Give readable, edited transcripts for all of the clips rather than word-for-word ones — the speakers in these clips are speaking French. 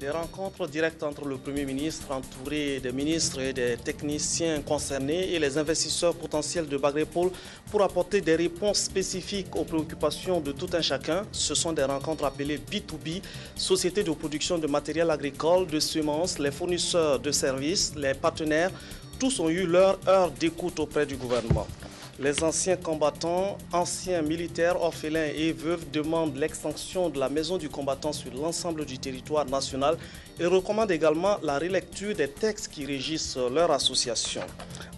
Des rencontres directes entre le Premier ministre, entouré des ministres et des techniciens concernés, et les investisseurs potentiels de Bagrépol pour apporter des réponses spécifiques aux préoccupations de tout un chacun. Ce sont des rencontres appelées B2B, sociétés de production de matériel agricole, de semences, les fournisseurs de services, les partenaires. Tous ont eu leur heure d'écoute auprès du gouvernement. Les anciens combattants, anciens militaires, orphelins et veuves demandent l'extension de la maison du combattant sur l'ensemble du territoire national et recommandent également la relecture des textes qui régissent leur association.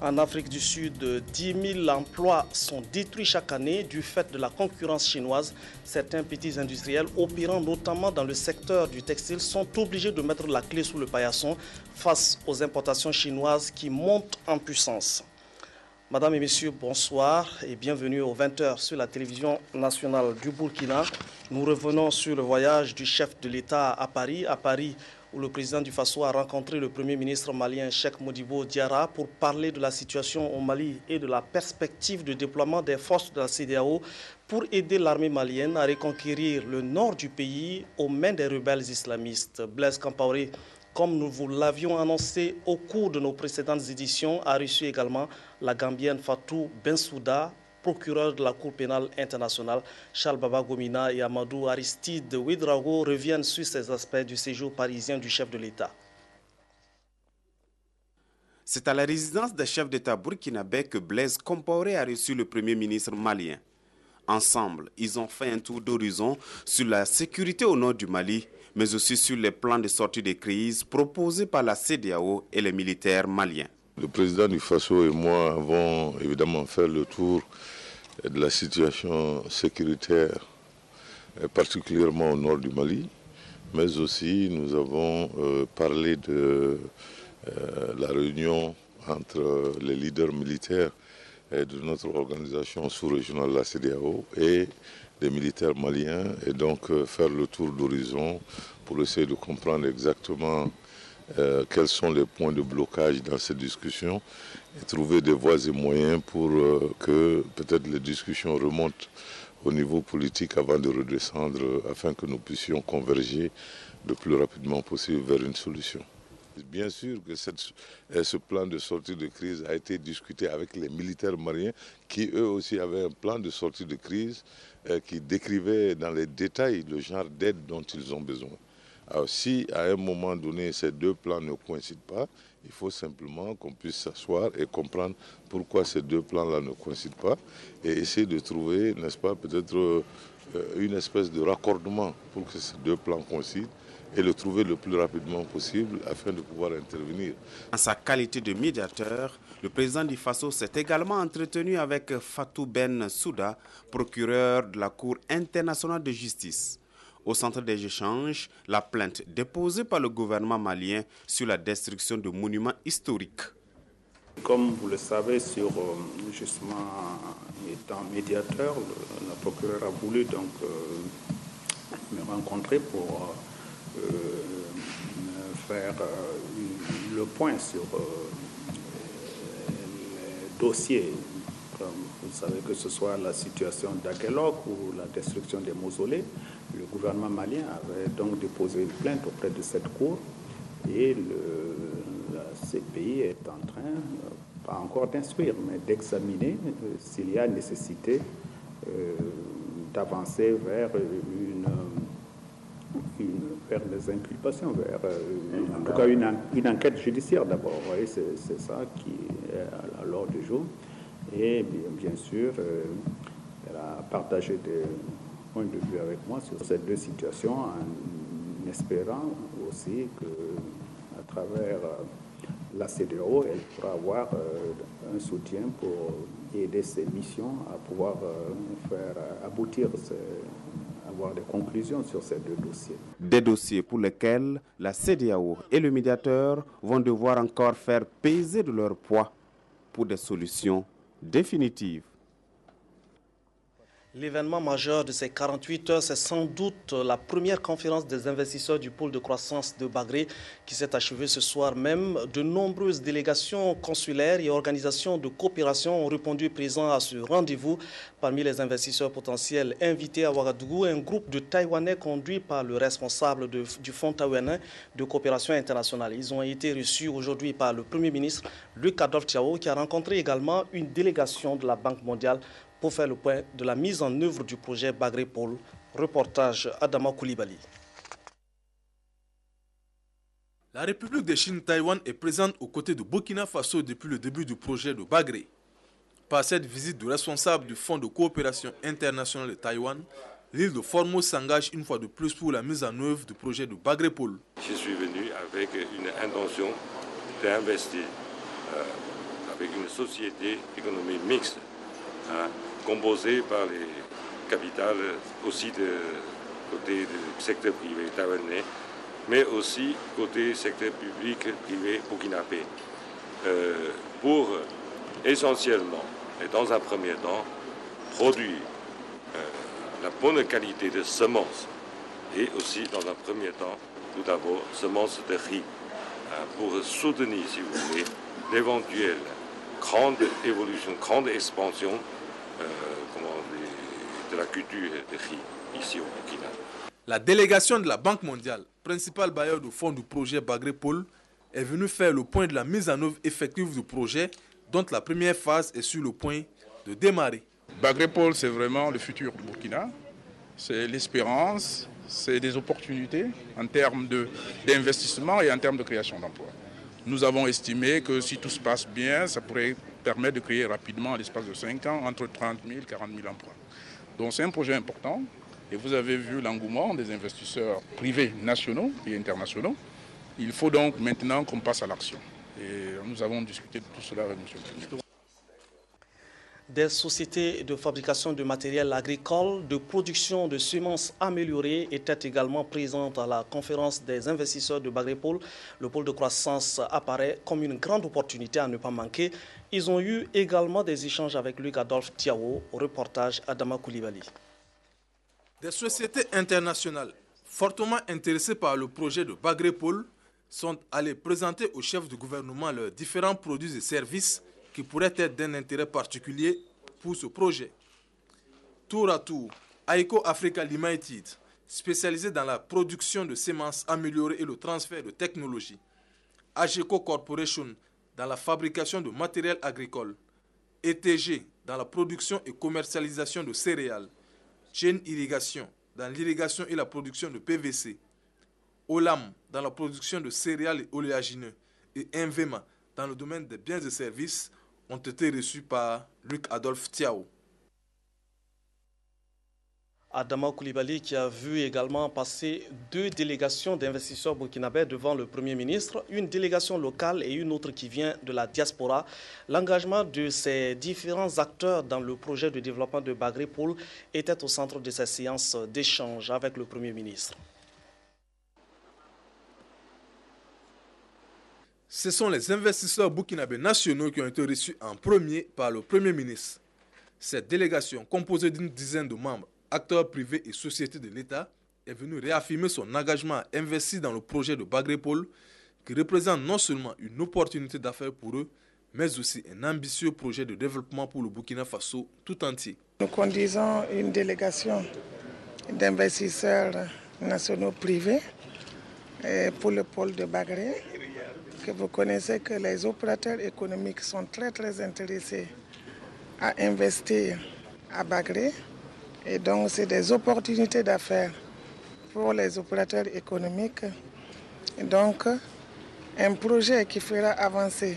En Afrique du Sud, 10 000 emplois sont détruits chaque année du fait de la concurrence chinoise. Certains petits industriels opérant notamment dans le secteur du textile sont obligés de mettre la clé sous le paillasson face aux importations chinoises qui montent en puissance. Madame et messieurs, bonsoir et bienvenue aux 20h sur la télévision nationale du Burkina. Nous revenons sur le voyage du chef de l'État à Paris où le président du Faso a rencontré le Premier ministre malien Cheikh Modibo Diarra pour parler de la situation au Mali et de la perspective de déploiement des forces de la CEDEAO pour aider l'armée malienne à reconquérir le nord du pays aux mains des rebelles islamistes. Blaise Compaoré, comme nous vous l'avions annoncé au cours de nos précédentes éditions, a reçu également la Gambienne Fatou Bensouda, procureur de la Cour pénale internationale. Charles Baba Gomina et Amadou Aristide Ouedraogo reviennent sur ces aspects du séjour parisien du chef de l'État. C'est à la résidence des chefs d'État burkinabé que Blaise Compaoré a reçu le Premier ministre malien. Ensemble, ils ont fait un tour d'horizon sur la sécurité au nord du Mali, mais aussi sur les plans de sortie de crise proposés par la CEDEAO et les militaires maliens. Le président du Faso et moi avons évidemment fait le tour de la situation sécuritaire, particulièrement au nord du Mali, mais aussi nous avons parlé de la réunion entre les leaders militaires de notre organisation sous-régionale, la CEDEAO, et des militaires maliens, et donc faire le tour d'horizon pour essayer de comprendre exactement quels sont les points de blocage dans ces discussions et trouver des voies et moyens pour que peut-être les discussions remontent au niveau politique avant de redescendre afin que nous puissions converger le plus rapidement possible vers une solution. Bien sûr que ce plan de sortie de crise a été discuté avec les militaires maliens qui eux aussi avaient un plan de sortie de crise qui décrivait dans les détails le genre d'aide dont ils ont besoin. Alors si à un moment donné ces deux plans ne coïncident pas, il faut simplement qu'on puisse s'asseoir et comprendre pourquoi ces deux plans-là ne coïncident pas et essayer de trouver, n'est-ce pas, peut-être une espèce de raccordement pour que ces deux plans coïncident et le trouver le plus rapidement possible afin de pouvoir intervenir. En sa qualité de médiateur, le président du Faso s'est également entretenu avec Fatou Bensouda, procureur de la Cour internationale de justice. Au centre des échanges, la plainte déposée par le gouvernement malien sur la destruction de monuments historiques. Comme vous le savez, justement, étant médiateur, le procureur a voulu donc me rencontrer pour faire le point sur les dossiers, comme vous savez, que ce soit la situation d'Aguelok ou la destruction des mausolées. Le gouvernement malien avait donc déposé une plainte auprès de cette cour et la CPI est en train, pas encore d'instruire, mais d'examiner s'il y a nécessité d'avancer vers vers des inculpations, en tout cas une enquête judiciaire d'abord. Vous voyez, c'est ça qui est à l'ordre du jour. Et bien sûr, elle a partagé des points de vue avec moi sur ces deux situations en espérant aussi qu'à travers la CEDEAO, elle pourra avoir un soutien pour aider ses missions à pouvoir faire aboutir avoir des conclusions sur ces deux dossiers. Des dossiers pour lesquels la CEDEAO et le médiateur vont devoir encore faire peser de leur poids pour des solutions définitives. L'événement majeur de ces 48 heures, c'est sans doute la première conférence des investisseurs du pôle de croissance de Bagré qui s'est achevée ce soir même. De nombreuses délégations consulaires et organisations de coopération ont répondu présents à ce rendez-vous. Parmi les investisseurs potentiels invités à Ouagadougou, un groupe de Taïwanais conduit par le responsable du Fonds taïwanais de coopération internationale. Ils ont été reçus aujourd'hui par le Premier ministre Luc Adolphe Tiao qui a rencontré également une délégation de la Banque mondiale pour faire le point de la mise en œuvre du projet Bagré Pôle. Reportage Adama Koulibaly. La République de Chine-Taïwan est présente aux côtés de Burkina Faso depuis le début du projet de Bagré. Par cette visite du responsable du Fonds de coopération internationale de Taïwan, l'île de Formose s'engage une fois de plus pour la mise en œuvre du projet de Bagré Pôle. Je suis venu avec une intention d'investir avec une société économique mixte, composé par les capitales aussi de côté du secteur privé taïwanais, mais aussi côté secteur public privé burkinabé, pour essentiellement et dans un premier temps produire la bonne qualité de semences et aussi dans un premier temps tout d'abord semences de riz pour soutenir, si vous voulez, l'éventuelle grande évolution, grande expansion de la culture de riz ici au Burkina. La délégation de la Banque mondiale, principal bailleur de fonds du projet Bagré Pôle, est venue faire le point de la mise en œuvre effective du projet, dont la première phase est sur le point de démarrer. Bagré Pôle, c'est vraiment le futur du Burkina. C'est l'espérance, c'est des opportunités en termes d'investissement et en termes de création d'emplois. Nous avons estimé que si tout se passe bien, ça pourrait permettre de créer rapidement, à l'espace de 5 ans, entre 30 000 et 40 000 emplois. Donc c'est un projet important et vous avez vu l'engouement des investisseurs privés nationaux et internationaux. Il faut donc maintenant qu'on passe à l'action. Et nous avons discuté de tout cela avec M. le Premier. Des sociétés de fabrication de matériel agricole, de production de semences améliorées étaient également présentes à la conférence des investisseurs de Bagré Pôle. Le pôle de croissance apparaît comme une grande opportunité à ne pas manquer. Ils ont eu également des échanges avec Luc Adolphe Tiao, au reportage Adama Koulibaly. Des sociétés internationales fortement intéressées par le projet de Bagré Pôle sont allées présenter au chef du gouvernement leurs différents produits et services qui pourrait être d'un intérêt particulier pour ce projet. Tour à tour, Aiko Africa Limited, spécialisé dans la production de semences améliorées et le transfert de technologies. Ageco Corporation, dans la fabrication de matériel agricole. ETG, dans la production et commercialisation de céréales. Chain Irrigation, dans l'irrigation et la production de PVC. Olam, dans la production de céréales et oléagineux. Et Invema, dans le domaine des biens et services, ont été reçus par Luc Adolphe Tiao. Adama Koulibaly qui a vu également passer 2 délégations d'investisseurs burkinabés devant le Premier ministre, une délégation locale et une autre qui vient de la diaspora. L'engagement de ces différents acteurs dans le projet de développement de Bagré Pôle était au centre de ces séances d'échange avec le Premier ministre. Ce sont les investisseurs burkinabés nationaux qui ont été reçus en premier par le Premier ministre. Cette délégation, composée d'une dizaine de membres, acteurs privés et sociétés de l'État, est venue réaffirmer son engagement à investir dans le projet de Bagré Pôle, qui représente non seulement une opportunité d'affaires pour eux, mais aussi un ambitieux projet de développement pour le Burkina Faso tout entier. Nous conduisons une délégation d'investisseurs nationaux privés pour le pôle de Bagré. Que vous connaissez que les opérateurs économiques sont très intéressés à investir à Bagré. Et donc, c'est des opportunités d'affaires pour les opérateurs économiques. Et donc, un projet qui fera avancer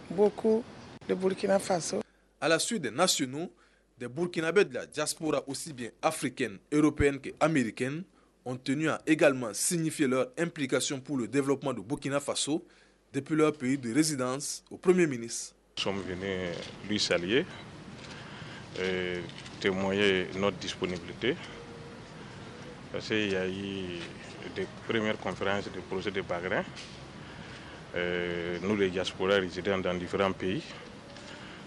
beaucoup le Burkina Faso. À la suite des nationaux, des Burkinabés de la diaspora aussi bien africaine, européenne qu'américaine ont tenu à également signifier leur implication pour le développement du Burkina Faso depuis leur pays de résidence au Premier ministre. Nous sommes venus lui saluer et témoigner notre disponibilité. Parce qu'il y a eu des premières conférences du projet de Bagré. Nous, les diasporas résidents dans différents pays,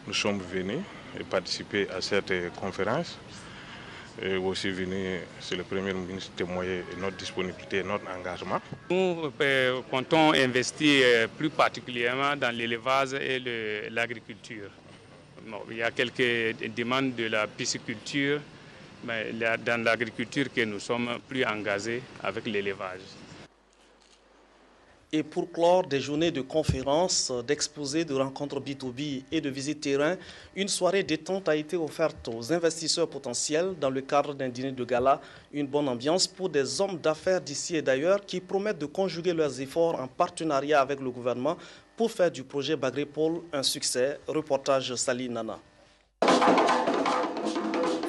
nous sommes venus participer à cette conférence est aussi venu, c'est le Premier ministre, témoigner notre disponibilité et notre engagement. Nous comptons investir plus particulièrement dans l'élevage et l'agriculture. Bon, il y a quelques demandes de la pisciculture, mais dans l'agriculture que nous sommes plus engagés avec l'élevage. Et pour clore des journées de conférences, d'exposés, de rencontres B2B et de visites terrain, une soirée détente a été offerte aux investisseurs potentiels dans le cadre d'un dîner de gala. Une bonne ambiance pour des hommes d'affaires d'ici et d'ailleurs qui promettent de conjuguer leurs efforts en partenariat avec le gouvernement pour faire du projet Bagrépol un succès. Reportage Sali Nana.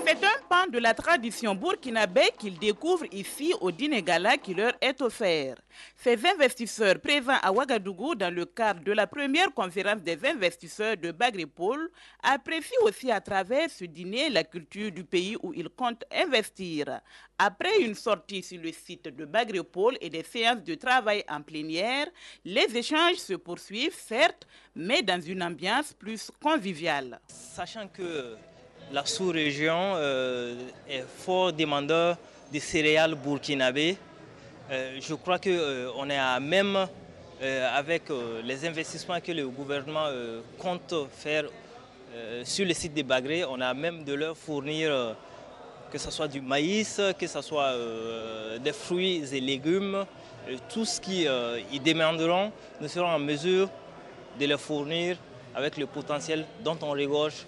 C'est un pan de la tradition burkinabé qu'ils découvrent ici au dîner gala qui leur est offert. Ces investisseurs présents à Ouagadougou dans le cadre de la première conférence des investisseurs de Bagrépol apprécient aussi à travers ce dîner la culture du pays où ils comptent investir. Après une sortie sur le site de Bagrépol et des séances de travail en plénière, les échanges se poursuivent certes, mais dans une ambiance plus conviviale. Sachant que la sous-région est fort demandeur de céréales burkinabé. Je crois qu'on est à même, avec les investissements que le gouvernement compte faire sur le site de Bagré, on a même de leur fournir que ce soit du maïs, que ce soit des fruits et légumes, tout ce qu'ils demanderont, nous serons en mesure de leur fournir avec le potentiel dont on regorge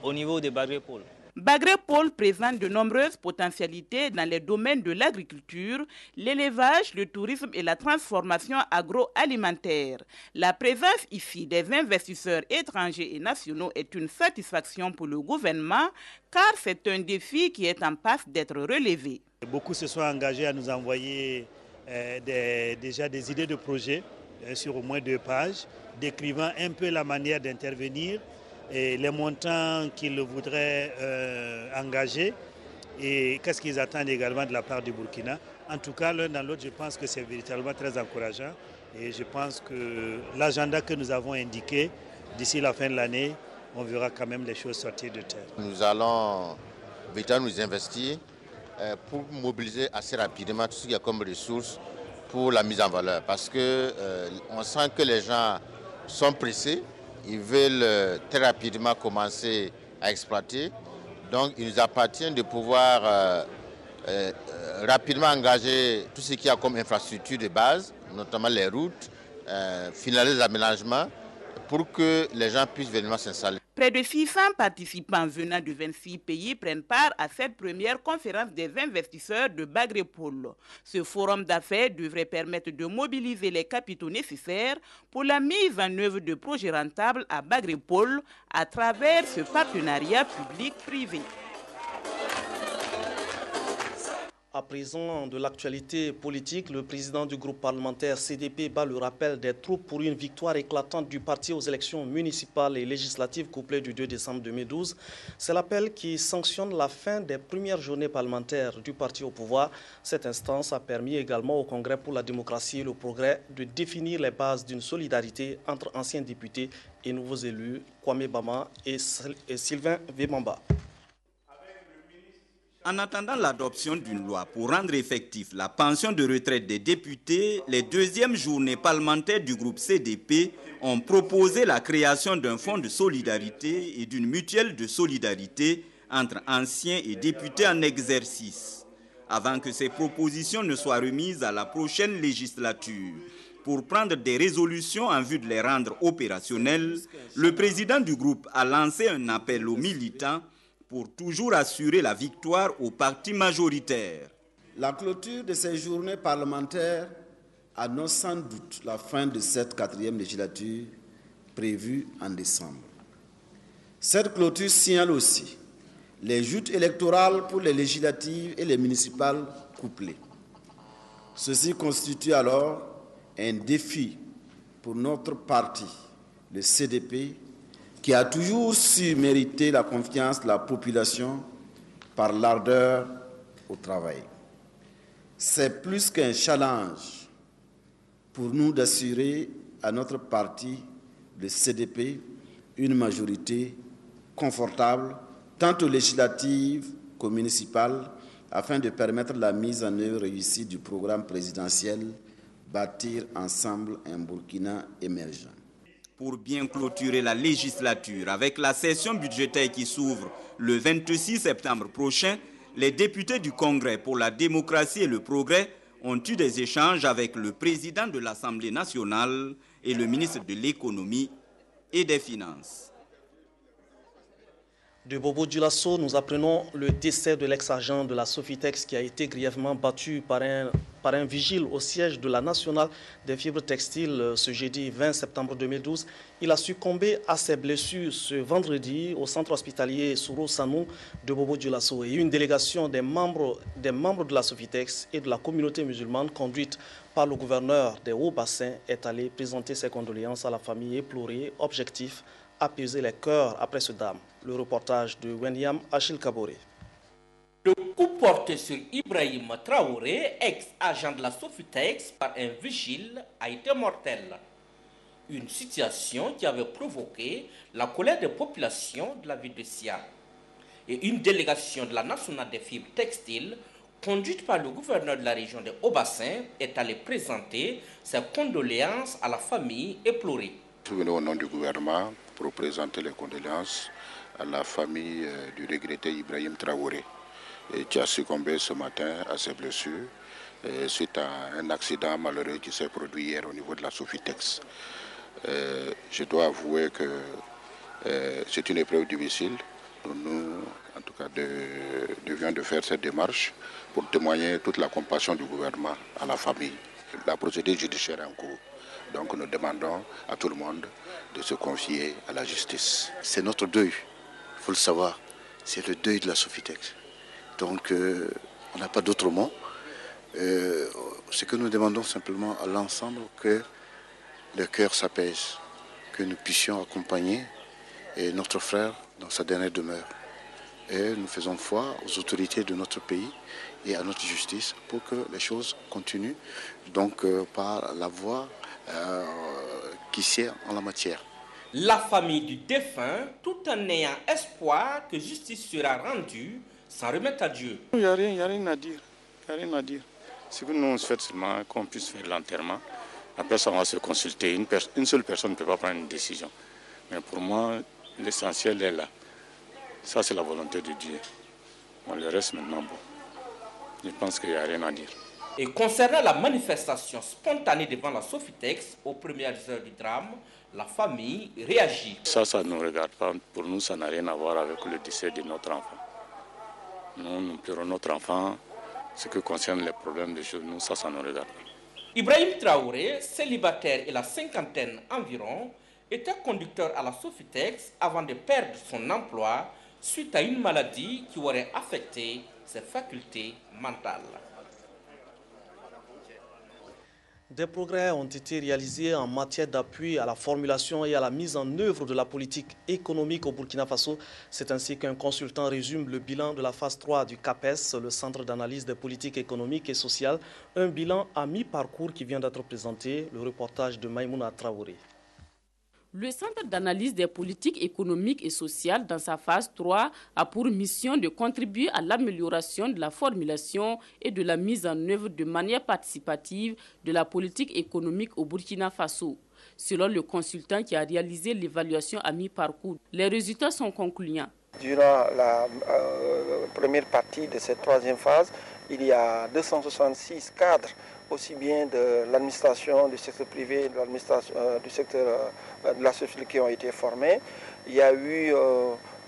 au niveau de Bagrépol. Bagrépol présente de nombreuses potentialités dans les domaines de l'agriculture, l'élevage, le tourisme et la transformation agroalimentaire. La présence ici des investisseurs étrangers et nationaux est une satisfaction pour le gouvernement car c'est un défi qui est en passe d'être relevé. Beaucoup se sont engagés à nous envoyer déjà des idées de projets sur au moins 2 pages, décrivant un peu la manière d'intervenir et les montants qu'ils voudraient engager et qu'est-ce qu'ils attendent également de la part du Burkina. En tout cas, l'un dans l'autre, je pense que c'est véritablement très encourageant et je pense que l'agenda que nous avons indiqué, d'ici la fin de l'année, on verra quand même les choses sortir de terre. Nous allons véritablement nous investir pour mobiliser assez rapidement tout ce qu'il y a comme ressources pour la mise en valeur parce qu'on sent que les gens sont pressés. Ils veulent très rapidement commencer à exploiter. Donc, il nous appartient de pouvoir rapidement engager tout ce qu'il y a comme infrastructure de base, notamment les routes, finaliser les aménagements pour que les gens puissent venir s'installer. Près de 600 participants venant de 26 pays prennent part à cette première conférence des investisseurs de Bagrépol. Ce forum d'affaires devrait permettre de mobiliser les capitaux nécessaires pour la mise en œuvre de projets rentables à Bagrépol à travers ce partenariat public-privé. À présent, de l'actualité politique, le président du groupe parlementaire CDP bat le rappel des troupes pour une victoire éclatante du parti aux élections municipales et législatives couplées du 2 décembre 2012. C'est l'appel qui sanctionne la fin des premières journées parlementaires du parti au pouvoir. Cette instance a permis également au Congrès pour la démocratie et le progrès de définir les bases d'une solidarité entre anciens députés et nouveaux élus, Kwame Bama et Sylvain Vemamba. En attendant l'adoption d'une loi pour rendre effectif la pension de retraite des députés, les deuxièmes journées parlementaires du groupe CDP ont proposé la création d'un fonds de solidarité et d'une mutuelle de solidarité entre anciens et députés en exercice, avant que ces propositions ne soient remises à la prochaine législature. Pour prendre des résolutions en vue de les rendre opérationnelles, le président du groupe a lancé un appel aux militants pour toujours assurer la victoire au parti majoritaire. La clôture de ces journées parlementaires annonce sans doute la fin de cette 4e législature prévue en décembre. Cette clôture signale aussi les joutes électorales pour les législatives et les municipales couplées. Ceci constitue alors un défi pour notre parti, le CDP, qui a toujours su mériter la confiance de la population par l'ardeur au travail. C'est plus qu'un challenge pour nous d'assurer à notre parti, le CDP, une majorité confortable, tant aux législatives communicipal afin de permettre la mise en œuvre réussie du programme présidentiel Bâtir ensemble un Burkina émergent. Pour bien clôturer la législature avec la session budgétaire qui s'ouvre le 26 septembre prochain, les députés du Congrès pour la démocratie et le progrès ont eu des échanges avec le président de l'Assemblée nationale et le ministre de l'économie et des finances. De Bobo Dioulasso, nous apprenons le décès de l'ex-agent de la Sofitex qui a été grièvement battu par un vigile au siège de la Nationale des fibres textiles ce jeudi 20 septembre 2012. Il a succombé à ses blessures ce vendredi au centre hospitalier Souro Sanou de Bobo Dioulasso. Et une délégation des membres de la Sofitex et de la communauté musulmane conduite par le gouverneur des Hauts-Bassins est allée présenter ses condoléances à la famille éplorée. Objectif: apaiser les cœurs après ce drame. Le reportage de Wenyam Achille Kaboré. Le coup porté sur Ibrahim Traoré, ex-agent de la Sofitex, par un vigile a été mortel. Une situation qui avait provoqué la colère des populations de la ville de Sia. Et une délégation de la Nationale des fibres textiles, conduite par le gouverneur de la région des Hauts-Bassins, est allée présenter ses condoléances à la famille éplorée. Je venais au nom du gouvernement pour présenter les condoléances à la famille du regretté Ibrahim Traoré, qui a succombé ce matin à ses blessures suite à un accident malheureux qui s'est produit hier au niveau de la Sofitex. Je dois avouer que c'est une épreuve difficile. Nous, en tout cas, devions de faire cette démarche pour témoigner toute la compassion du gouvernement à la famille. La procédure judiciaire est en cours. Donc nous demandons à tout le monde de se confier à la justice. C'est notre deuil, il faut le savoir. C'est le deuil de la Sofitex. Donc on n'a pas d'autre mot. Ce que nous demandons simplement à l'ensemble, que le cœur s'apaise, que nous puissions accompagner notre frère dans sa dernière demeure. Et nous faisons foi aux autorités de notre pays et à notre justice pour que les choses continuent donc par la voie qui sert en la matière. La famille du défunt, tout en ayant espoir que justice sera rendue, s'en remet à Dieu. Il n'y a rien à dire. Il n'y a rien à dire. Ce que nous on souhaite seulement qu'on puisse faire l'enterrement. Après ça, on va se consulter. Une seule personne ne peut pas prendre une décision. Mais pour moi, l'essentiel est là. Ça, c'est la volonté de Dieu. On le reste maintenant, bon. Je pense qu'il n'y a rien à dire. Et concernant la manifestation spontanée devant la Sofitex, aux premières heures du drame, la famille réagit. Ça ne nous regarde pas. Pour nous, ça n'a rien à voir avec le décès de notre enfant. Nous pleurons notre enfant. Ce qui concerne les problèmes de choses, nous, ça nous regarde pas. Ibrahim Traoré, célibataire et la cinquantaine environ, était conducteur à la Sofitex avant de perdre son emploi suite à une maladie qui aurait affecté ses facultés mentales. Des progrès ont été réalisés en matière d'appui à la formulation et à la mise en œuvre de la politique économique au Burkina Faso. C'est ainsi qu'un consultant résume le bilan de la phase 3 du CAPES, le Centre d'analyse des politiques économiques et sociales. Un bilan à mi-parcours qui vient d'être présenté, le reportage de Maïmouna Traoré. Le Centre d'analyse des politiques économiques et sociales, dans sa phase 3, a pour mission de contribuer à l'amélioration de la formulation et de la mise en œuvre de manière participative de la politique économique au Burkina Faso. Selon le consultant qui a réalisé l'évaluation à mi-parcours, les résultats sont concluants. Durant la première partie de cette troisième phase, il y a 266 cadres, aussi bien de l'administration, du secteur privé, de l'administration, du secteur de la société qui ont été formés. Il y a eu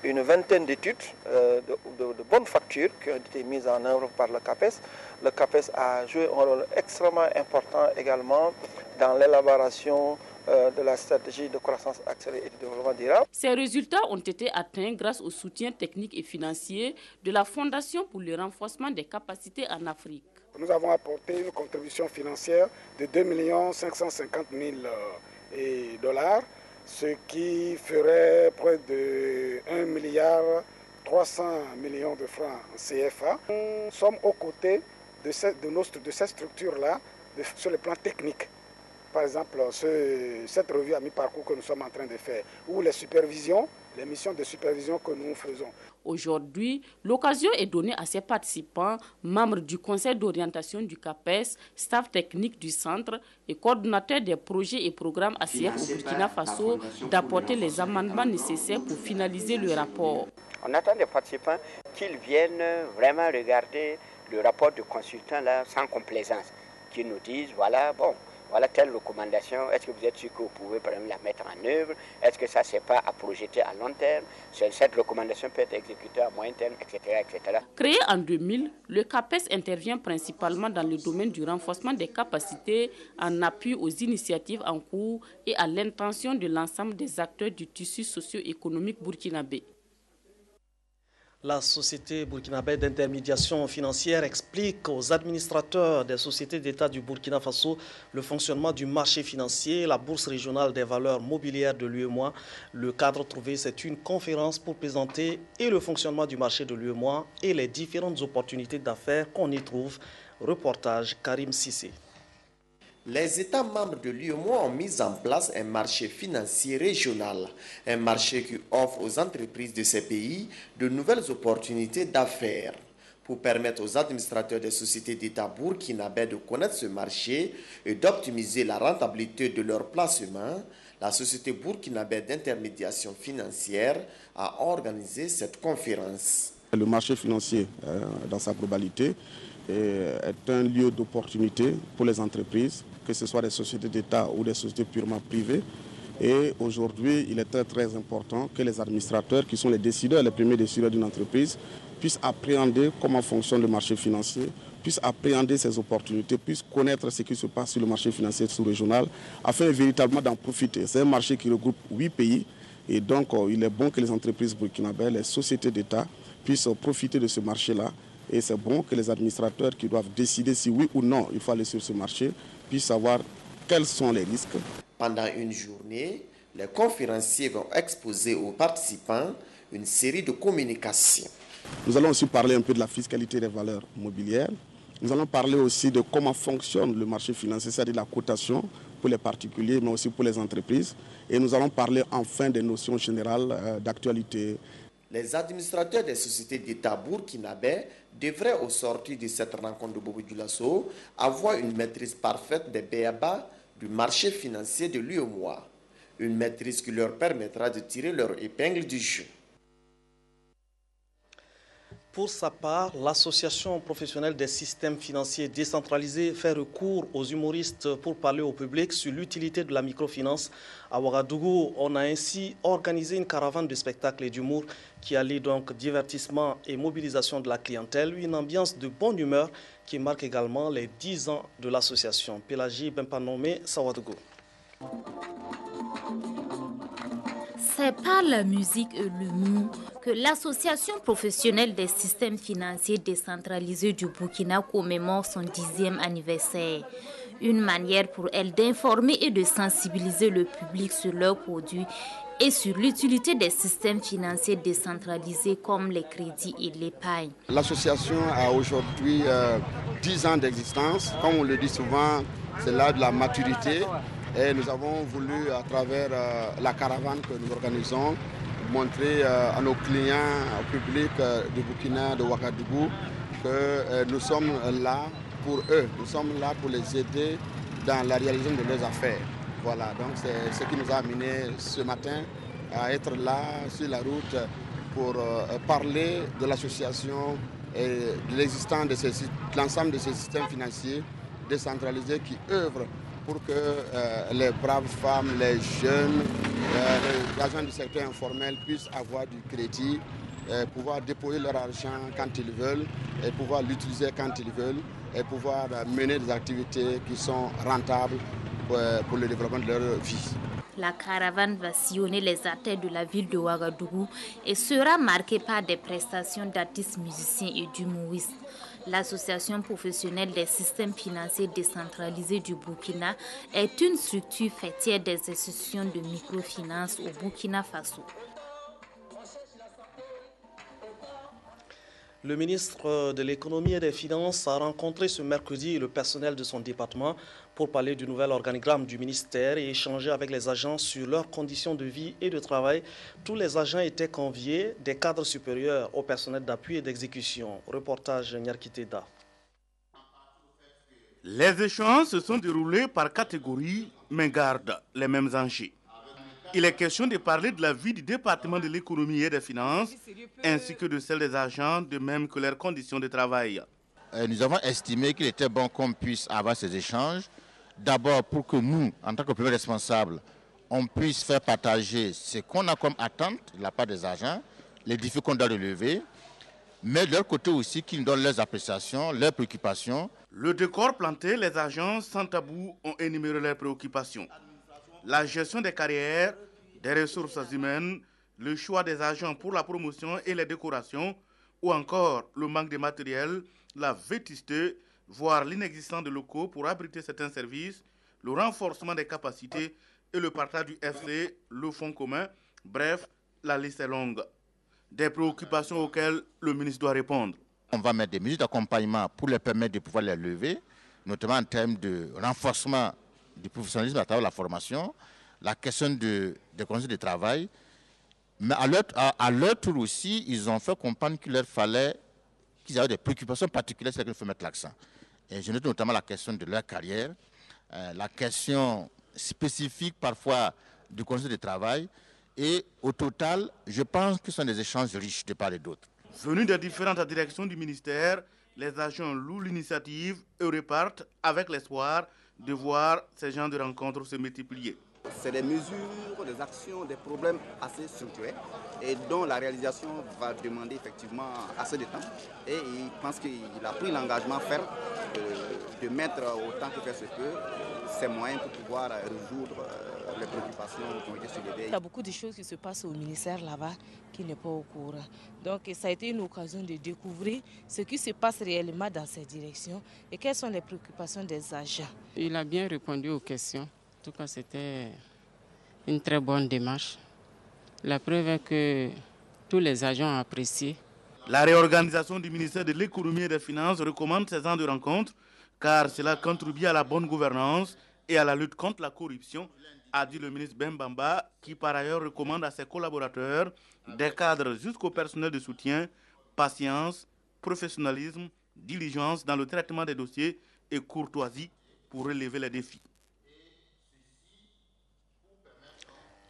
une vingtaine d'études de bonnes factures qui ont été mises en œuvre par le CAPES. Le CAPES a joué un rôle extrêmement important également dans l'élaboration de la stratégie de croissance accélérée et de développement durable. Ces résultats ont été atteints grâce au soutien technique et financier de la Fondation pour le renforcement des capacités en Afrique. Nous avons apporté une contribution financière de 2 550 000 $, ce qui ferait près de 1,3 milliard de francs CFA. Nous sommes aux côtés de ces structures-là sur le plan technique. Par exemple, cette revue à mi-parcours que nous sommes en train de faire, où les supervisions les missions de supervision que nous faisons. Aujourd'hui, l'occasion est donnée à ces participants, membres du conseil d'orientation du CAPES, staff technique du centre et coordonnateurs des projets et programmes ACF au Burkina Faso, d'apporter les amendements nécessaires pour finaliser le rapport. On attend des participants qu'ils viennent vraiment regarder le rapport du consultant là sans complaisance, qu'ils nous disent voilà telle recommandation, est-ce que vous êtes sûr que vous pouvez par exemple la mettre en œuvre, est-ce que ça c'est pas à projeter à long terme, cette recommandation peut être exécutée à moyen terme, etc. etc. Créé en 2000, le CAPES intervient principalement dans le domaine du renforcement des capacités en appui aux initiatives en cours et à l'intention de l'ensemble des acteurs du tissu socio-économique burkinabé. La société burkinabé d'intermédiation financière explique aux administrateurs des sociétés d'État du Burkina Faso le fonctionnement du marché financier, la bourse régionale des valeurs mobilières de l'UEMOA. Le cadre trouvé, c'est une conférence pour présenter et le fonctionnement du marché de l'UEMOA et les différentes opportunités d'affaires qu'on y trouve. Reportage Karim Sissé. Les États membres de l'UEMOA ont mis en place un marché financier régional, un marché qui offre aux entreprises de ces pays de nouvelles opportunités d'affaires. Pour permettre aux administrateurs des sociétés d'État burkinabé de connaître ce marché et d'optimiser la rentabilité de leurs placements, la société burkinabé d'intermédiation financière a organisé cette conférence. Le marché financier, dans sa globalité, est un lieu d'opportunité pour les entreprises, que ce soit des sociétés d'État ou des sociétés purement privées. Et aujourd'hui, il est très, très important que les administrateurs, qui sont les décideurs, les premiers décideurs d'une entreprise, puissent appréhender comment fonctionne le marché financier, puissent appréhender ses opportunités, puissent connaître ce qui se passe sur le marché financier sous-régional, afin véritablement d'en profiter. C'est un marché qui regroupe 8 pays. Et donc, il est bon que les entreprises burkinabées, les sociétés d'État, puissent profiter de ce marché-là. Et c'est bon que les administrateurs qui doivent décider si oui ou non il faut aller sur ce marché puissent savoir quels sont les risques. Pendant une journée, les conférenciers vont exposer aux participants une série de communications. Nous allons aussi parler un peu de la fiscalité des valeurs mobilières. Nous allons parler aussi de comment fonctionne le marché financier, c'est-à-dire la cotation pour les particuliers, mais aussi pour les entreprises. Et nous allons parler enfin des notions générales d'actualité. Les administrateurs des sociétés d'État burkinabé devraient, au sortir de cette rencontre de Bobo Dioulasso, avoir une maîtrise parfaite des b.a.-ba du marché financier de l'UEMOA. Une maîtrise qui leur permettra de tirer leur épingle du jeu. Pour sa part, l'association professionnelle des systèmes financiers décentralisés fait recours aux humoristes pour parler au public sur l'utilité de la microfinance. À Ouagadougou, on a ainsi organisé une caravane de spectacles et d'humour qui allie donc divertissement et mobilisation de la clientèle, une ambiance de bonne humeur qui marque également les 10 ans de l'association. Pélagie Bempanomé, Ouagadougou. C'est par la musique et l'humour que l'association professionnelle des systèmes financiers décentralisés du Burkina commémore son 10e anniversaire. Une manière pour elle d'informer et de sensibiliser le public sur leurs produits et sur l'utilité des systèmes financiers décentralisés comme les crédits et l'épargne. L'association a aujourd'hui 10 ans d'existence. Comme on le dit souvent, c'est l'âge de la maturité. Et nous avons voulu, à travers la caravane que nous organisons, montrer à nos clients, au public du Burkina, de Ouagadougou, que nous sommes là pour eux. Nous sommes là pour les aider dans la réalisation de leurs affaires. Voilà, donc c'est ce qui nous a amené ce matin à être là sur la route pour parler de l'association et de l'existence de l'ensemble de ces systèmes financiers décentralisés qui œuvrent pour que les braves femmes, les jeunes, les agents du secteur informel puissent avoir du crédit, pouvoir déposer leur argent quand ils veulent et pouvoir l'utiliser quand ils veulent et pouvoir mener des activités qui sont rentables pour le développement de leur vie. La caravane va sillonner les artères de la ville de Ouagadougou et sera marquée par des prestations d'artistes musiciens et d'humoristes. L'association professionnelle des systèmes financiers décentralisés du Burkina est une structure fêtière des institutions de microfinance au Burkina Faso. Le ministre de l'Économie et des Finances a rencontré ce mercredi le personnel de son département pour parler du nouvel organigramme du ministère et échanger avec les agents sur leurs conditions de vie et de travail. Tous les agents étaient conviés, des cadres supérieurs au personnel d'appui et d'exécution. Reportage Nyarkiteda. Les échanges se sont déroulés par catégorie, mais gardent les mêmes enjeux. Il est question de parler de la vie du département de l'économie et des finances, ainsi que de celle des agents, de même que leurs conditions de travail. Nous avons estimé qu'il était bon qu'on puisse avoir ces échanges. D'abord pour que nous, en tant que premiers responsables, on puisse faire partager ce qu'on a comme attente de la part des agents, les défis qu'on doit relever, mais de leur côté aussi qu'ils nous donnent leurs appréciations, leurs préoccupations. Le décor planté, les agents sans tabou ont énuméré leurs préoccupations. La gestion des carrières, des ressources humaines, le choix des agents pour la promotion et les décorations, ou encore le manque de matériel, la vétusté, voire l'inexistence de locaux pour abriter certains services, le renforcement des capacités et le partage du FC, le fonds commun. Bref, la liste est longue. Des préoccupations auxquelles le ministre doit répondre. On va mettre des mesures d'accompagnement pour leur permettre de pouvoir les lever, notamment en termes de renforcement du professionnalisme à travers la formation, la question des conditions de travail. Mais à leur tour aussi, ils ont fait comprendre qu'il leur fallait, qu'ils avaient des préoccupations particulières sur lesquelles il faut mettre l'accent. Et je note notamment la question de leur carrière, la question spécifique parfois du conditions de travail. Et au total, je pense que ce sont des échanges riches de part et d'autre. Venus des différentes directions du ministère, les agents louent l'initiative et repartent avec l'espoir de voir ces genres de rencontres se multiplier. C'est des mesures, des actions, des problèmes assez structurés et dont la réalisation va demander effectivement assez de temps. Et il pense qu'il a pris l'engagement ferme de mettre autant que faire se peut ses moyens pour pouvoir résoudre les préoccupations qui ont été soulevées. Il y a beaucoup de choses qui se passent au ministère là-bas qui n'est pas au courant. Donc ça a été une occasion de découvrir ce qui se passe réellement dans ces directions et quelles sont les préoccupations des agents. Il a bien répondu aux questions. En tout cas, c'était une très bonne démarche. La preuve est que tous les agents ont apprécié. La réorganisation du ministère de l'économie et des finances recommande ces ans de rencontres car cela contribue à la bonne gouvernance et à la lutte contre la corruption, a dit le ministre Bembamba, qui par ailleurs recommande à ses collaborateurs, des cadres jusqu'au personnel de soutien, patience, professionnalisme, diligence dans le traitement des dossiers et courtoisie pour relever les défis.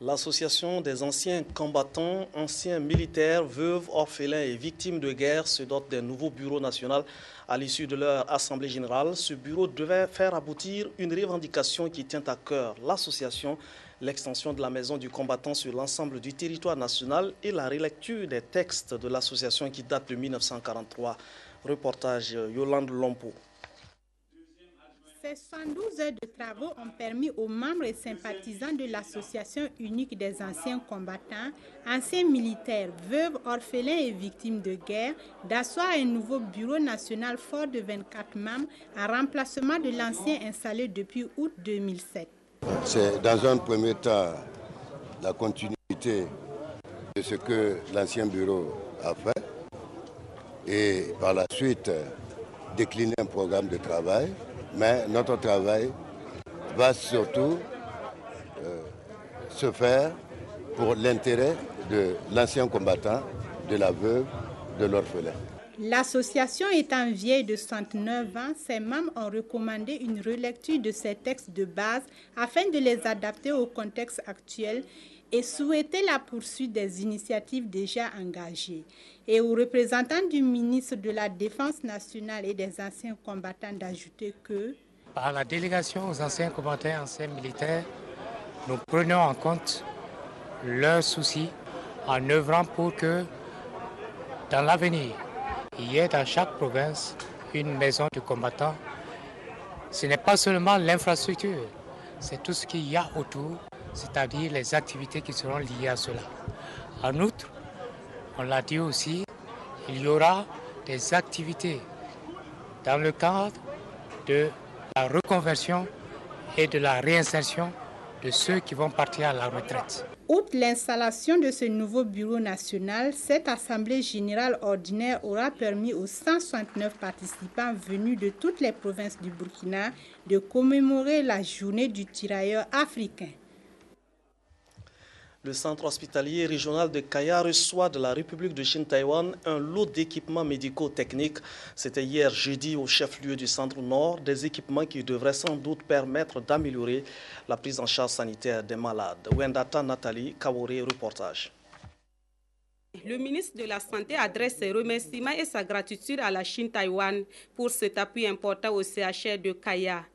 L'association des anciens combattants, anciens militaires, veuves, orphelins et victimes de guerre se dote d'un nouveau bureau national à l'issue de leur assemblée générale. Ce bureau devait faire aboutir une revendication qui tient à cœur l'association, l'extension de la maison du combattant sur l'ensemble du territoire national et la relecture des textes de l'association qui date de 1943. Reportage Yolande Lompo. Ces 112 heures de travaux ont permis aux membres et sympathisants de l'Association unique des anciens combattants, anciens militaires, veuves, orphelins et victimes de guerre d'asseoir un nouveau bureau national fort de 24 membres en remplacement de l'ancien installé depuis août 2007. C'est dans un premier temps la continuité de ce que l'ancien bureau a fait et par la suite décliner un programme de travail. Mais notre travail va surtout se faire pour l'intérêt de l'ancien combattant, de la veuve, de l'orphelin. L'association étant vieille de 69 ans, ses membres ont recommandé une relecture de ces textes de base afin de les adapter au contexte actuel et souhaité la poursuite des initiatives déjà engagées. Et aux représentants du ministre de la Défense nationale et des anciens combattants d'ajouter que par la délégation aux anciens combattants, anciens militaires, nous prenons en compte leurs soucis en œuvrant pour que dans l'avenir, il y ait dans chaque province une maison de combattants. Ce n'est pas seulement l'infrastructure, c'est tout ce qu'il y a autour, c'est-à-dire les activités qui seront liées à cela. En outre, on l'a dit aussi, il y aura des activités dans le cadre de la reconversion et de la réinsertion de ceux qui vont partir à la retraite. Outre l'installation de ce nouveau bureau national, cette assemblée générale ordinaire aura permis aux 169 participants venus de toutes les provinces du Burkina de commémorer la journée du tirailleur africain. Le centre hospitalier régional de Kaya reçoit de la République de Chine-Taïwan un lot d'équipements médico-techniques. C'était hier jeudi au chef-lieu du centre nord, des équipements qui devraient sans doute permettre d'améliorer la prise en charge sanitaire des malades. Wendata Nathalie Kawore, reportage. Le ministre de la Santé adresse ses remerciements et sa gratitude à la Chine-Taïwan pour cet appui important au CHR de Kaya.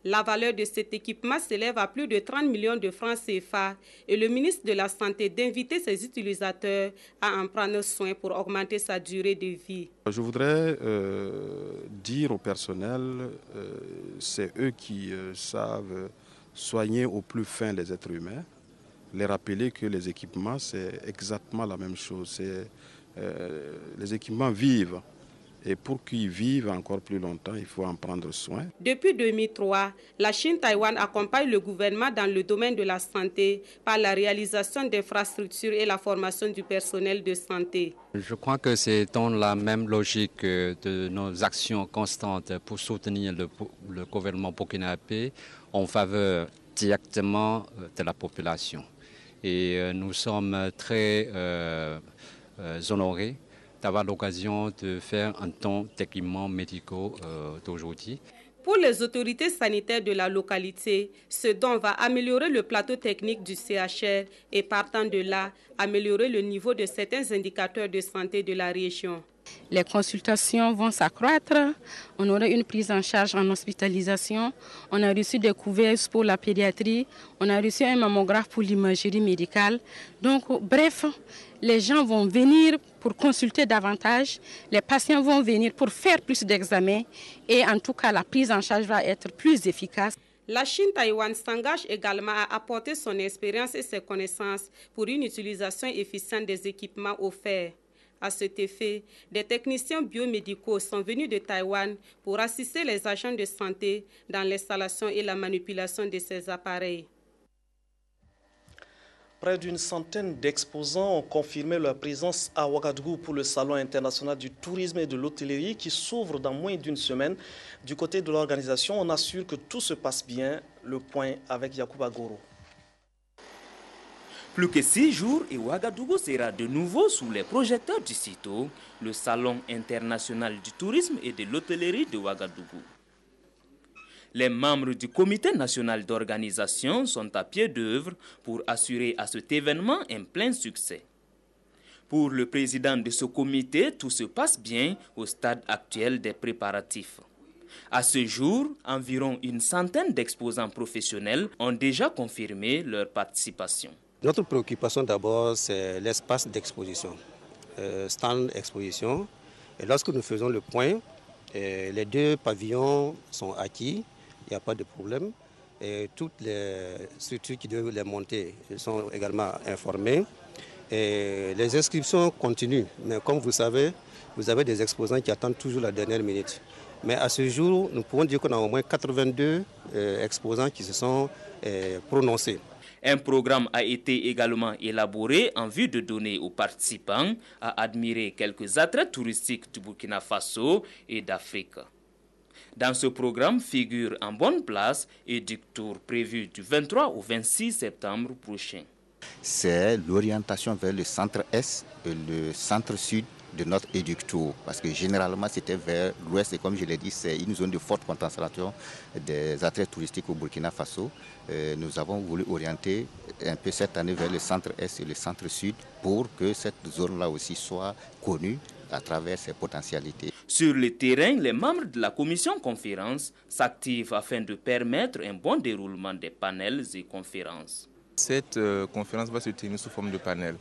La valeur de cet équipement s'élève à plus de 30 millions de francs CFA et le ministre de la Santé d'inviter ses utilisateurs à en prendre soin pour augmenter sa durée de vie. Je voudrais dire au personnel, c'est eux qui savent soigner au plus fin les êtres humains, les rappeler que les équipements, c'est exactement la même chose. Les équipements vivent. Et pour qu'ils vivent encore plus longtemps, il faut en prendre soin. Depuis 2003, la Chine-Taïwan accompagne le gouvernement dans le domaine de la santé par la réalisation d'infrastructures et la formation du personnel de santé. Je crois que c'est dans la même logique de nos actions constantes pour soutenir le gouvernement burkinabé en faveur directement de la population. Et nous sommes très honorés d'avoir l'occasion de faire un don d'équipements médicaux d'aujourd'hui. Pour les autorités sanitaires de la localité, ce don va améliorer le plateau technique du CHR et partant de là, améliorer le niveau de certains indicateurs de santé de la région. Les consultations vont s'accroître, on aura une prise en charge en hospitalisation, on a reçu des couverts pour la pédiatrie, on a reçu un mammographe pour l'imagerie médicale. Donc, bref, les gens vont venir pour consulter davantage, les patients vont venir pour faire plus d'examens et en tout cas, la prise en charge va être plus efficace. La Chine-Taïwan s'engage également à apporter son expérience et ses connaissances pour une utilisation efficiente des équipements offerts. À cet effet, des techniciens biomédicaux sont venus de Taïwan pour assister les agents de santé dans l'installation et la manipulation de ces appareils. Près d'une centaine d'exposants ont confirmé leur présence à Ouagadougou pour le Salon international du tourisme et de l'hôtellerie qui s'ouvre dans moins d'une semaine. Du côté de l'organisation, on assure que tout se passe bien. Le point avec Yacouba Goro. Plus que 6 jours et Ouagadougou sera de nouveau sous les projecteurs du CITO, le Salon international du tourisme et de l'hôtellerie de Ouagadougou. Les membres du comité national d'organisation sont à pied d'œuvre pour assurer à cet événement un plein succès. Pour le président de ce comité, tout se passe bien au stade actuel des préparatifs. À ce jour, environ une centaine d'exposants professionnels ont déjà confirmé leur participation. Notre préoccupation d'abord, c'est l'espace d'exposition, stand exposition. Et lorsque nous faisons le point, les 2 pavillons sont acquis, il n'y a pas de problème. Et toutes les structures qui doivent les monter sont également informées. Et les inscriptions continuent, mais comme vous savez, vous avez des exposants qui attendent toujours la dernière minute. Mais à ce jour, nous pouvons dire qu'on a au moins 82 exposants qui se sont prononcés. Un programme a été également élaboré en vue de donner aux participants à admirer quelques attraits touristiques du Burkina Faso et d'Afrique. Dans ce programme figure en bonne place Éductour prévu du 23 au 26 septembre prochain. C'est l'orientation vers le centre-est et le centre-sud de notre Éductour, parce que généralement c'était vers l'ouest et comme je l'ai dit, c'est une zone de forte concentration des attraits touristiques au Burkina Faso. Nous avons voulu orienter un peu cette année vers le centre-est et le centre-sud pour que cette zone-là aussi soit connue à travers ses potentialités. Sur le terrain, les membres de la commission conférence s'activent afin de permettre un bon déroulement des panels et conférences. Cette conférence va se tenir sous forme de panel.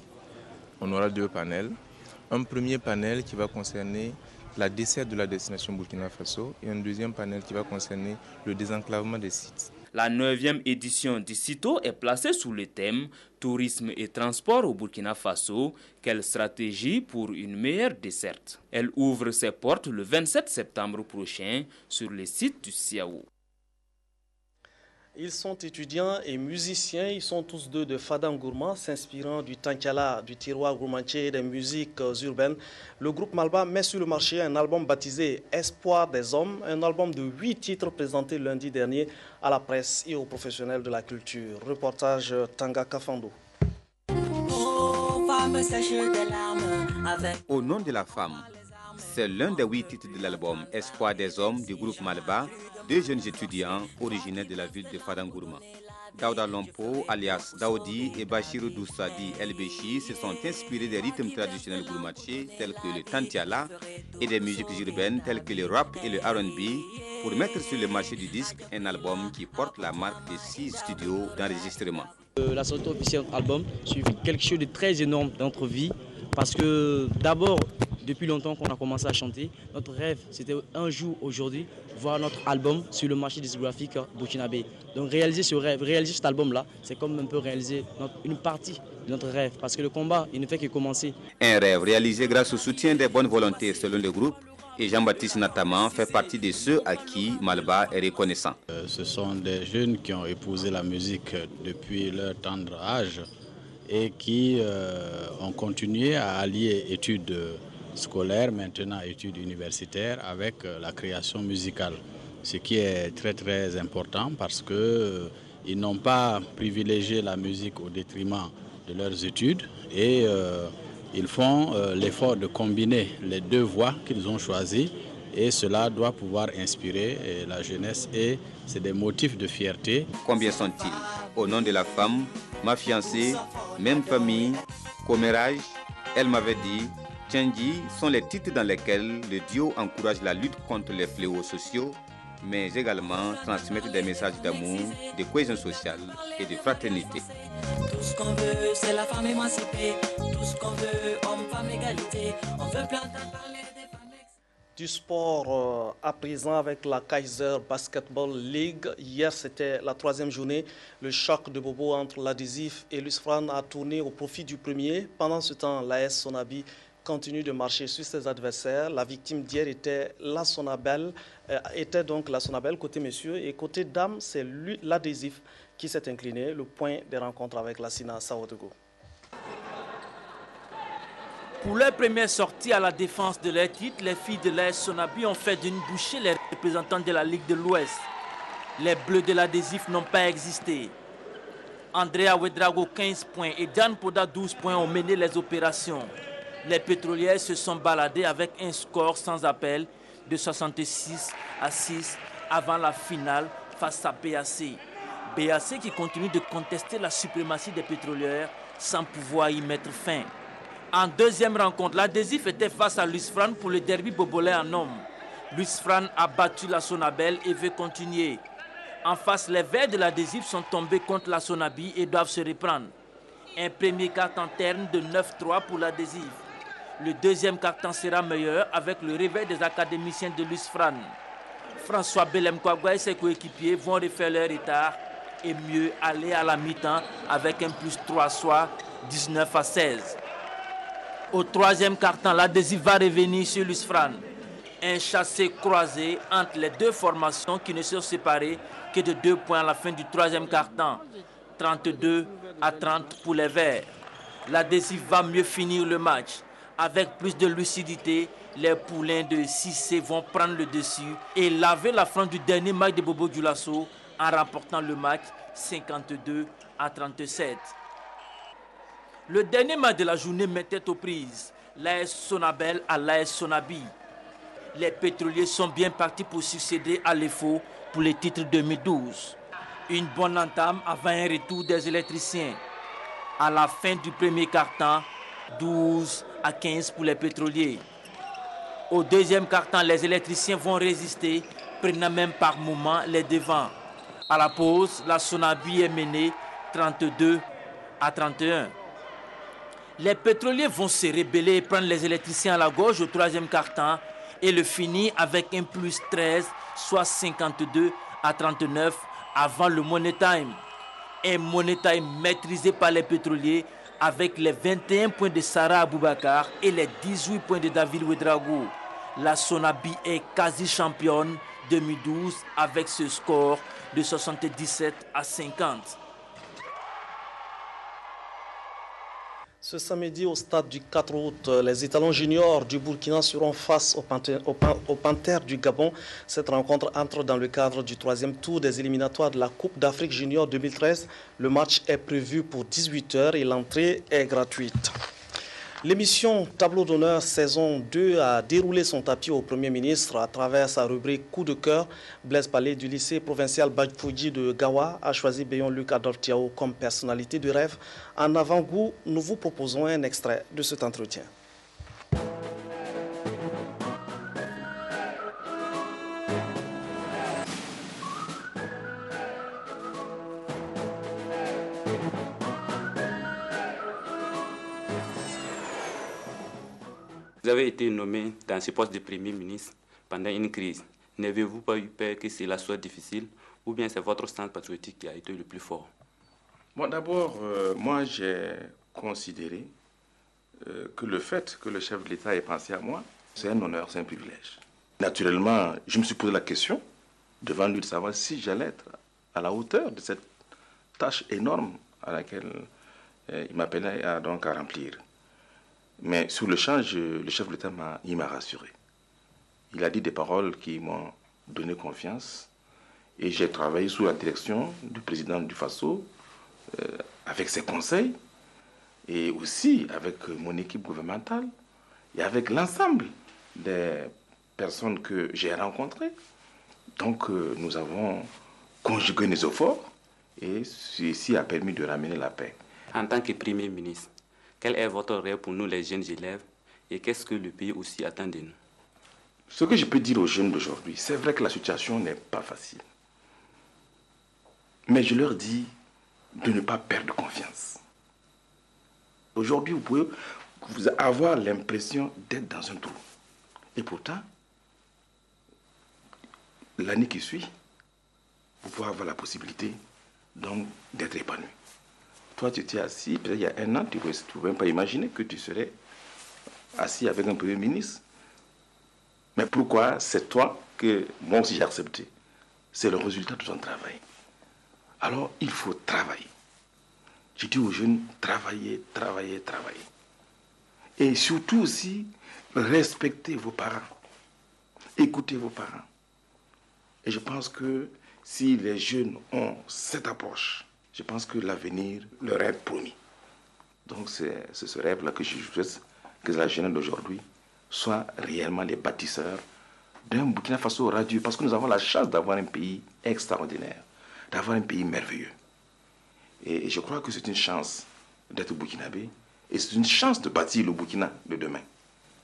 On aura 2 panels. Un premier panel qui va concerner la desserte de la destination Burkina Faso et un deuxième panel qui va concerner le désenclavement des sites. La 9e édition du CITO est placée sous le thème « Tourisme et transport au Burkina Faso, quelle stratégie pour une meilleure desserte ?» Elle ouvre ses portes le 27 septembre prochain sur le site du CIAO. Ils sont étudiants et musiciens. Ils sont tous deux de Fadam Gourma, s'inspirant du tankala, du tiroir gourmandier et des musiques urbaines. Le groupe Malba met sur le marché un album baptisé Espoir des hommes, un album de 8 titres présenté lundi dernier à la presse et aux professionnels de la culture. Reportage Tanga Kafando. Au nom de la femme, c'est l'un des 8 titres de l'album Espoir des hommes du groupe Malba, 2 jeunes étudiants originaires de la ville de Fadangourma. Daouda Lompo, alias Daoudi, et Bachirou Doussadi El-Béchi se sont inspirés des rythmes traditionnels gourmatiers tels que le tantiala et des musiques urbaines telles que le rap et le R&B pour mettre sur le marché du disque un album qui porte la marque de 6 studios d'enregistrement. La sortie officielle de l'album suffit quelque chose de très énorme dans notre vie parce que d'abord, depuis longtemps qu'on a commencé à chanter, notre rêve c'était un jour aujourd'hui voir notre album sur le marché discographique burkinabé. Donc réaliser ce rêve, réaliser cet album-là, c'est comme un peu réaliser une partie de notre rêve parce que le combat, il ne fait que commencer. Un rêve réalisé grâce au soutien des bonnes volontés selon le groupe. Et Jean-Baptiste Nataman fait partie de ceux à qui Malba est reconnaissant. Ce sont des jeunes qui ont épousé la musique depuis leur tendre âge et qui ont continué à allier études scolaires, maintenant études universitaires, avec la création musicale. Ce qui est très très important parce qu'ils n'ont pas privilégié la musique au détriment de leurs études et ils font l'effort de combiner les 2 voies qu'ils ont choisies et cela doit pouvoir inspirer la jeunesse et c'est des motifs de fierté. Combien sont-ils? Au nom de la femme, ma fiancée, même famille, commérage, elle m'avait dit, Tchandji sont les titres dans lesquels le duo encourage la lutte contre les fléaux sociaux, mais également transmettre des messages d'amour, de cohésion sociale et de fraternité. Tout ce qu'on veut, c'est la femme émancipée. Tout ce qu'on veut, homme, femme, égalité. On veut plus entendre parler des femmes. Du sport à présent avec la Kaiser Basketball League. Hier, c'était la 3e journée. Le choc de Bobo entre l'Adésif et l'USFRAN a tourné au profit du premier. Pendant ce temps, l'AS Sonabi continue de marcher sur ses adversaires. La victime d'hier était la Sonabel, côté messieurs, et côté dames, c'est l'Adésif qui s'est incliné. Le point des rencontres avec la Sina Saoudougou. Pour leur première sortie à la défense de leur titre, les filles de l'AS Sonabi ont fait d'une bouchée les représentants de la Ligue de l'Ouest. Les Bleus de l'Adésif n'ont pas existé. Andrea Ouedraogo 15 points et Diane Poda 12 points ont mené les opérations. Les pétrolières se sont baladées avec un score sans appel de 66 à 6 avant la finale face à BAC. BAC qui continue de contester la suprématie des pétrolières sans pouvoir y mettre fin. En deuxième rencontre, l'Adésif était face à l'USFRAN pour le derby bobolais en hommes. L'USFRAN a battu la Sonabel et veut continuer. En face, les Verts de l'Adésif sont tombés contre la Sonabi et doivent se reprendre. Un premier quart-temps terne de 9-3 pour l'Adésif. Le deuxième quart-temps sera meilleur avec le réveil des académiciens de l'USFRAN. François Belem Kouagua et ses coéquipiers vont refaire leur retard et mieux aller à la mi-temps avec un +3 soit 19 à 16. Au troisième quart-temps, l'Adésif va revenir sur l'USFRAN. Un chassé croisé entre les 2 formations qui ne sont séparées que de 2 points à la fin du troisième quart-temps. 32 à 30 pour les Verts. L'Adésif va mieux finir le match. Avec plus de lucidité, les poulains de Cissé vont prendre le dessus et laver la flanc du dernier match de Bobo Dioulasso en remportant le match 52 à 37. Le dernier match de la journée mettait aux prises l'AS Sonabel à l'AS Sonabi. Les pétroliers sont bien partis pour succéder à l'EFO pour les titres 2012. Une bonne entame avant un retour des électriciens. À la fin du premier quart-temps, 12 à 15 pour les pétroliers. Au deuxième quart-temps, les électriciens vont résister, prenant même par moments les devants. À la pause, la Sonabi est menée 32 à 31. Les pétroliers vont se rebeller et prendre les électriciens à la gauche au troisième quart-temps et le finir avec un +13, soit 52 à 39 avant le Money Time. Un Money Time maîtrisé par les pétroliers avec les 21 points de Sarah Aboubakar et les 18 points de David Ouedraogo. La Sonabi est quasi championne 2012 avec ce score de 77 à 50. Ce samedi, au stade du 4 août, les étalons juniors du Burkina seront face aux Panthères du Gabon. Cette rencontre entre dans le cadre du 3e tour des éliminatoires de la Coupe d'Afrique Junior 2013. Le match est prévu pour 18 h et l'entrée est gratuite. L'émission Tableau d'honneur saison 2 a déroulé son tapis au Premier ministre à travers sa rubrique Coup de cœur. Blaise Palais du lycée provincial Badjoudji de Gawa a choisi Béon-Luc Adolphe Tiao comme personnalité de rêve. En avant-goût, nous vous proposons un extrait de cet entretien. Vous avez été nommé dans ce poste de Premier ministre pendant une crise. N'avez-vous pas eu peur que cela soit difficile ou bien c'est votre sens patriotique qui a été le plus fort? Bon, d'abord, moi j'ai considéré que le fait que le chef de l'État ait pensé à moi, c'est un honneur, c'est un privilège. Naturellement, je me suis posé la question devant lui de savoir si j'allais être à la hauteur de cette tâche énorme à laquelle il m'appelait à remplir. Mais sur le champ, le chef de l'État m'a rassuré. Il a dit des paroles qui m'ont donné confiance et j'ai travaillé sous la direction du président du Faso, avec ses conseils et aussi avec mon équipe gouvernementale et avec l'ensemble des personnes que j'ai rencontrées. Donc nous avons conjugué nos efforts et ceci a permis de ramener la paix. En tant que Premier ministre, quel est votre rêve pour nous les jeunes élèves et qu'est-ce que le pays aussi attend de nous? Ce que je peux dire aux jeunes d'aujourd'hui, c'est vrai que la situation n'est pas facile. Mais je leur dis de ne pas perdre confiance. Aujourd'hui, vous pouvez avoir l'impression d'être dans un trou. Et pourtant, l'année qui suit, vous pouvez avoir la possibilité donc d'être épanoui. Toi, tu étais assis, peut-être il y a un an, tu ne pouvais même pas imaginer que tu serais assis avec un Premier ministre. Mais pourquoi c'est toi que moi aussi j'ai accepté? C'est le résultat de ton travail. Alors, il faut travailler. Je dis aux jeunes, travaillez, travaillez, travaillez. Et surtout aussi, respectez vos parents. Écoutez vos parents. Et je pense que si les jeunes ont cette approche, je pense que l'avenir leur est promis. Donc c'est ce rêve-là que je souhaite que la jeunesse d'aujourd'hui soit réellement les bâtisseurs d'un Burkina Faso radieux. Parce que nous avons la chance d'avoir un pays extraordinaire, d'avoir un pays merveilleux. Et je crois que c'est une chance d'être burkinabé et c'est une chance de bâtir le Burkina de demain.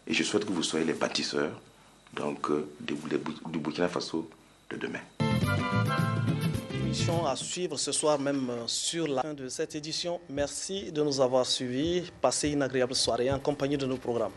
Et je souhaite que vous soyez les bâtisseurs donc, du Burkina Faso de demain. Émission à suivre ce soir même sur la fin de cette édition. Merci de nous avoir suivis. Passez une agréable soirée en compagnie de nos programmes.